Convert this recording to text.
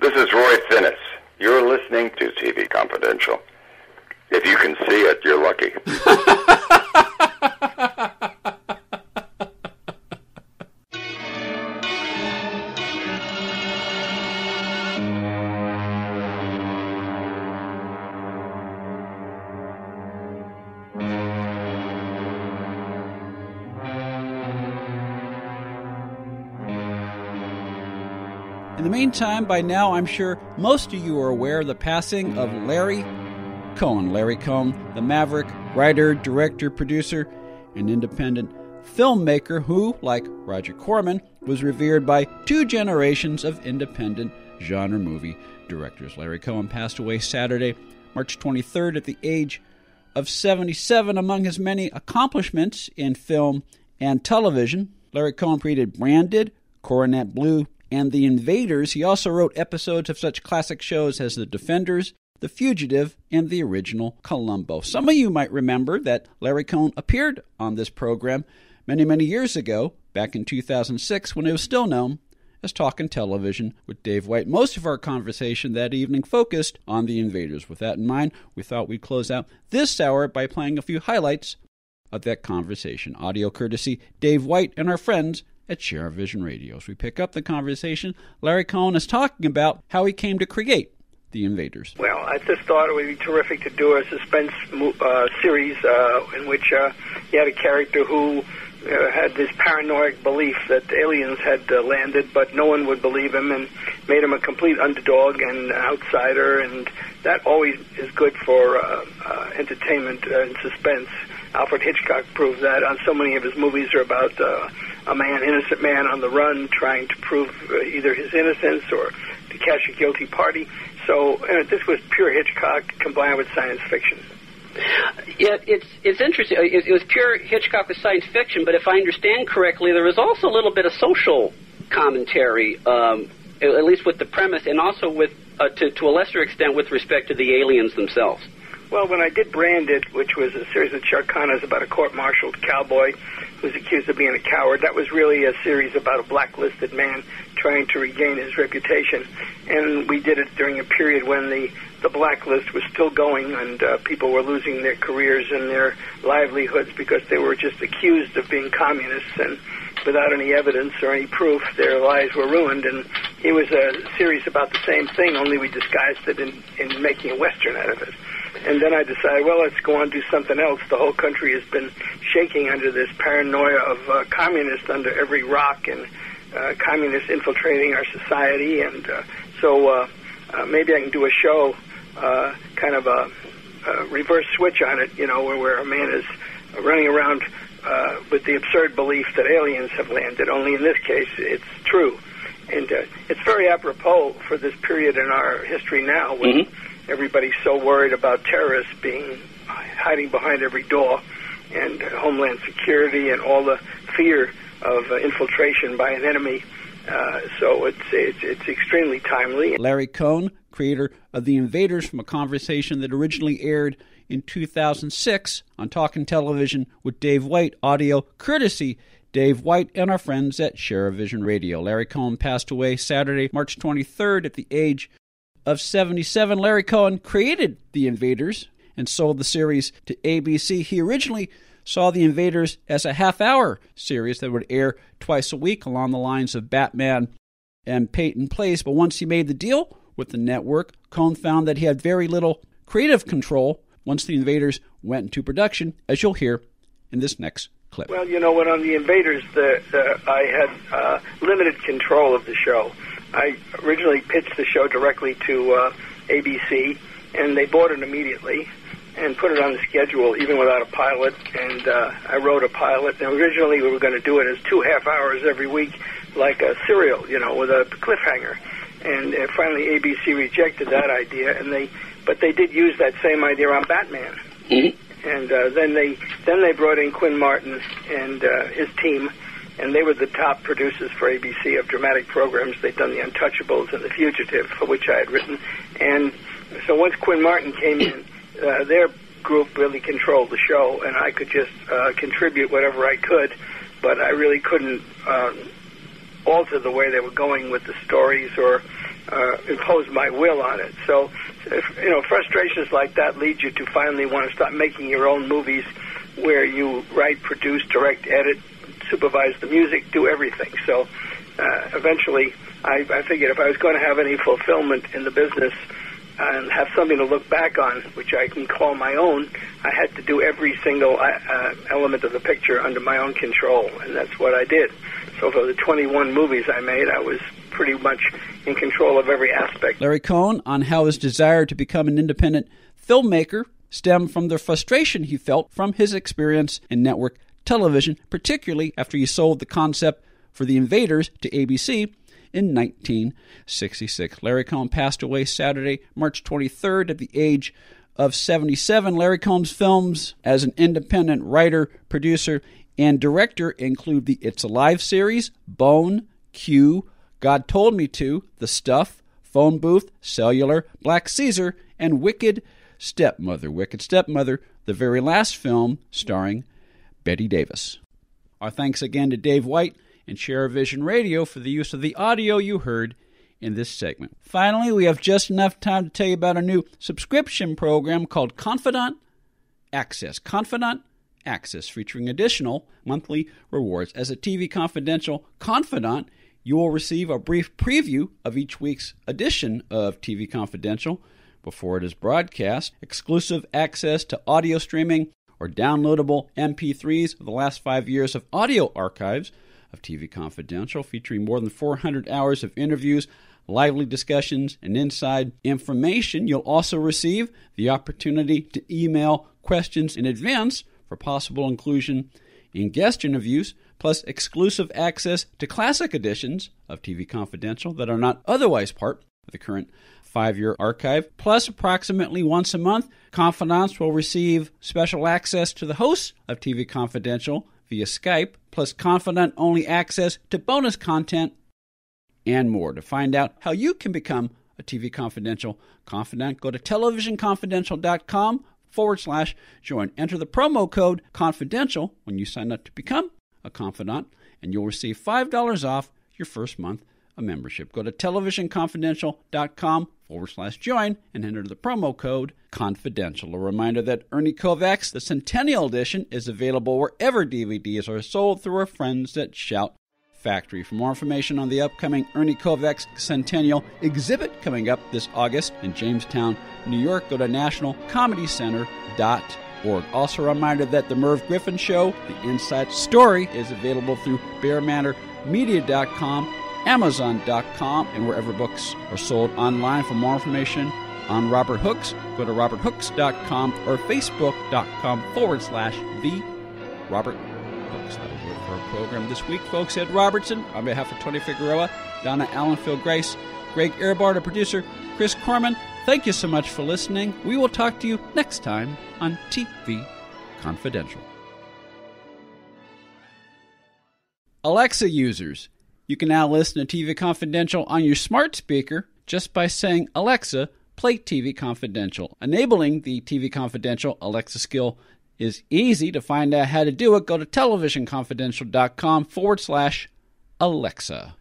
This is Roy Finnis. You're listening to TV Confidential. If you can see it, you're lucky. In the meantime, by now, I'm sure most of you are aware of the passing of Larry Cohen. Larry Cohen, the maverick, writer, director, producer, and independent filmmaker who, like Roger Corman, was revered by two generations of independent genre movie directors. Larry Cohen passed away Saturday, March 23rd at the age of 77. Among his many accomplishments in film and television, Larry Cohen created Branded, Coronet Blue, and The Invaders. He also wrote episodes of such classic shows as The Defenders, The Fugitive, and the original Columbo. Some of you might remember that Larry Cohen appeared on this program many, many years ago, back in 2006, when it was still known as Talkin' Television with Dave White. Most of our conversation that evening focused on The Invaders. With that in mind, we thought we'd close out this hour by playing a few highlights of that conversation. Audio courtesy Dave White and our friends at Share Vision Radio. As we pick up the conversation, Larry Cohen is talking about how he came to create The Invaders. Well, I just thought it would be terrific to do a suspense series in which he had a character who had this paranoid belief that aliens had landed, but no one would believe him, and made him a complete underdog and outsider, and that always is good for entertainment and suspense. Alfred Hitchcock proved that. On so many of his movies are about innocent man on the run, trying to prove either his innocence or to catch a guilty party. So this was pure Hitchcock combined with science fiction. Yeah, it's interesting. It was pure Hitchcock with science fiction, but if I understand correctly, there was also a little bit of social commentary, at least with the premise, and also with to a lesser extent with respect to the aliens themselves. Well, when I did Branded, which was a series of Charcanas about a court-martialed cowboy who's accused of being a coward, that was really a series about a blacklisted man trying to regain his reputation. And we did it during a period when the blacklist was still going, and people were losing their careers and their livelihoods because they were just accused of being communists, and without any evidence or any proof, their lives were ruined. And it was a series about the same thing, only we disguised it in making a Western out of it. And then I decided, well, let's go on and do something else. The whole country has been shaking under this paranoia of communists under every rock, and communists infiltrating our society. And so maybe I can do a show, kind of a reverse switch on it, where a man is running around with the absurd belief that aliens have landed, only in this case it's true. And it's very apropos for this period in our history now when everybody's so worried about terrorists hiding behind every door, and Homeland Security and all the fear of infiltration by an enemy. So it's extremely timely. Larry Cohen, creator of The Invaders, from a conversation that originally aired in 2006 on Talkin' Television with Dave White, audio courtesy Dave White and our friends at Share Vision Radio. Larry Cohen passed away Saturday, March 23rd at the age of 77. Larry Cohen created The Invaders and sold the series to ABC. He originally saw The Invaders as a half-hour series that would air twice a week along the lines of Batman and Peyton Place. But once he made the deal with the network, Cohen found that he had very little creative control once The Invaders went into production, as you'll hear in this next clip. Well, when on The Invaders, I had limited control of the show. I originally pitched the show directly to ABC, and they bought it immediately and put it on the schedule, even without a pilot. And I wrote a pilot. And originally, we were going to do it as 2 half-hours every week, like a serial, with a cliffhanger. And finally, ABC rejected that idea, but they did use that same idea on Batman. And then they brought in Quinn Martin and his team, and they were the top producers for ABC of dramatic programs. They'd done The Untouchables and The Fugitive, for which I had written. And so once Quinn Martin came in, their group really controlled the show, and I could just contribute whatever I could, but I really couldn't alter the way they were going with the stories or impose my will on it. So, frustrations like that lead you to finally want to start making your own movies where you write, produce, direct, edit, supervise the music, do everything. So eventually I figured if I was going to have any fulfillment in the business and have something to look back on, which I can call my own, I had to do every single element of the picture under my own control, and that's what I did. So for the 21 movies I made, I was pretty much in control of every aspect. Larry Cohen on how his desire to become an independent filmmaker stemmed from the frustration he felt from his experience in network television, particularly after he sold the concept for the Invaders to ABC in 1966. Larry Cohen passed away Saturday, March 23rd at the age of 77. Larry Cohen's films as an independent writer, producer, and director include the It's Alive series, Bone, Q, God Told Me To, The Stuff, Phone Booth, Cellular, Black Caesar, and Wicked Stepmother. Wicked Stepmother, the very last film starring Betty Davis. Our thanks again to Dave White and Share Vision Radio for the use of the audio you heard in this segment. Finally, we have just enough time to tell you about a new subscription program called Confidant Access. Confidant Access, featuring additional monthly rewards. As a TV Confidential Confidant, you will receive a brief preview of each week's edition of TV Confidential before it is broadcast, exclusive access to audio streaming or downloadable MP3s of the last 5 years of audio archives of TV Confidential, featuring more than 400 hours of interviews, lively discussions, and inside information. You'll also receive the opportunity to email questions in advance for possible inclusion in guest interviews, plus exclusive access to classic editions of TV Confidential that are not otherwise part of the current 5-year archive. Plus, approximately once a month, Confidants will receive special access to the hosts of TV Confidential via Skype, plus Confidant-only access to bonus content and more. To find out how you can become a TV Confidential Confidant, go to televisionconfidential.com/join. Enter the promo code CONFIDENTIAL when you sign up to become a Confidant, and you'll receive $5 off your first month of membership. Go to televisionconfidential.com/join and enter the promo code CONFIDENTIAL. A reminder that Ernie Kovacs, the Centennial Edition, is available wherever DVDs are sold through our friends at Shout Factory. For more information on the upcoming Ernie Kovacs Centennial exhibit coming up this August in Jamestown, New York, go to nationalcomedycenter.org. Also a reminder that The Merv Griffin Show, The Inside Story, is available through BearManorMedia.com, Amazon.com, and wherever books are sold online. For more information on Robert Hooks, go to roberthooks.com or facebook.com/the Robert Hooks. That'll do it for our program this week, folks. Ed Robertson, on behalf of Tony Figueroa, Donna Allen, Phil Grace, Greg Ehrbar, the producer, Chris Corman, thank you so much for listening. We will talk to you next time on TV Confidential. Alexa users, you can now listen to TV Confidential on your smart speaker just by saying, Alexa, play TV Confidential. Enabling the TV Confidential Alexa skill is easy. To find out how to do it, go to televisionconfidential.com/Alexa.